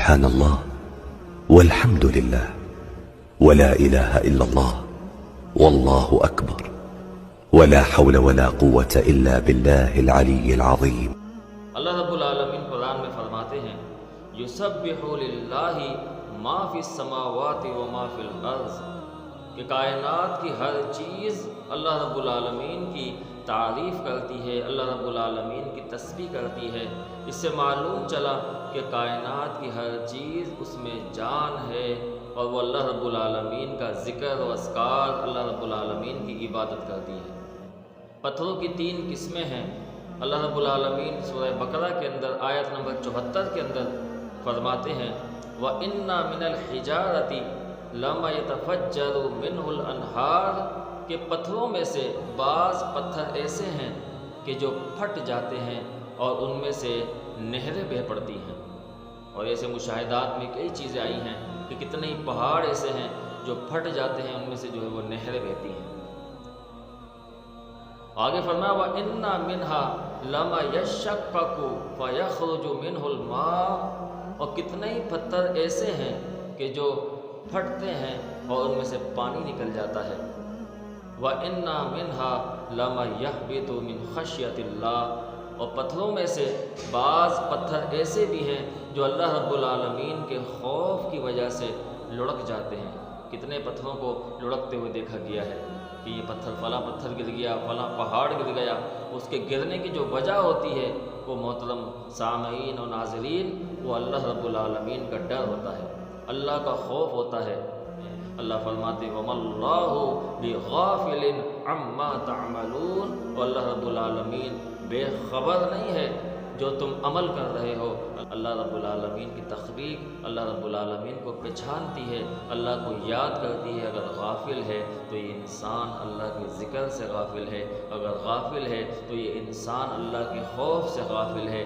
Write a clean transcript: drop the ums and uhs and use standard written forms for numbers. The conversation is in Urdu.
سبحان الله والحمد لله ولا إله إلا الله والله أكبر ولا حول ولا قوة إلا بالله العلي العظيم۔ اللہ رب العالمین قرآن میں فرماتے ہیں یسبح للہ ما فی السماوات و ما فی الارض، کہ کائنات کی ہر چیز اللہ رب العالمین کی تعریف کرتی ہے، اللہ رب العالمین کی تسبیح کرتی ہے۔ اس سے معلوم چلا کہ کائنات کی ہر چیز اس میں جان ہے اور وہ اللہ رب العالمین کا ذکر و اذکار، اللہ رب العالمین کی عبادت کرتی ہے۔ پتھروں کی 3 قسمیں ہیں۔ اللہ رب العالمین سورہ بقرہ کے اندر آیت نمبر 74 کے اندر فرماتے ہیں وَإِنَّا مِنَ الْحِجَارَةِ لَمَا يَتَفَجَّرُ مِنْهُ الْأَنْهَارُ، کہ پتھروں میں سے بعض پتھر ایسے ہیں کہ جو پھٹ جاتے ہیں اور ان میں سے نہریں بہہ پڑتی ہیں۔ اور ایسے مشاہدات میں کئی چیزیں آئی ہیں کہ کتنے ہی پہاڑ ایسے ہیں جو پھٹ جاتے ہیں، ان میں سے جو ہے وہ نہریں بہتی ہیں۔ آگے فرمایا وَإِنَّا مِنْهَا لَمَا يَشَّقَّقُ فَيَخْرُجُ مِنْهُ الْمَاءُ، اور کتنے ہی پتھر ایسے ہیں کہ جو پھٹتے ہیں اور ان میں سے پانی نکل جاتا ہے۔ وَإِنَّا مِنْهَا لَمَا يَهْبِطُ مِنْ خَشْيَةِ اللَّهِ، اور پتھروں میں سے بعض پتھر ایسے بھی ہیں جو اللہ رب العالمین کے خوف کی وجہ سے لڑک جاتے ہیں۔ کتنے پتھروں کو لڑکتے ہوئے دیکھا گیا ہے کہ یہ پتھر فلاں پتھر گر گیا، فلاں پہاڑ گر گیا۔ اس کے گرنے کی جو وجہ ہوتی ہے وہ محترم سامعین و ناظرین، وہ اللہ رب العالمین کا ڈر ہوتا ہے، اللہ کا خوف ہوتا ہے۔ اللہ فرماتے وَمَا اللَّهُ بِغَافِلٍ عَمَّا تَعْمَلُونَ، اور اللہ رب العالمین بے خبر نہیں ہے جو تم عمل کر رہے ہو۔ اللہ رب العالمین کی تخلیق اللہ رب العالمین کو پہچانتی ہے، اللہ کو یاد کرتی ہے۔ اگر غافل ہے تو یہ انسان اللہ کے ذکر سے غافل ہے، اگر غافل ہے تو یہ انسان اللہ کے خوف سے غافل ہے۔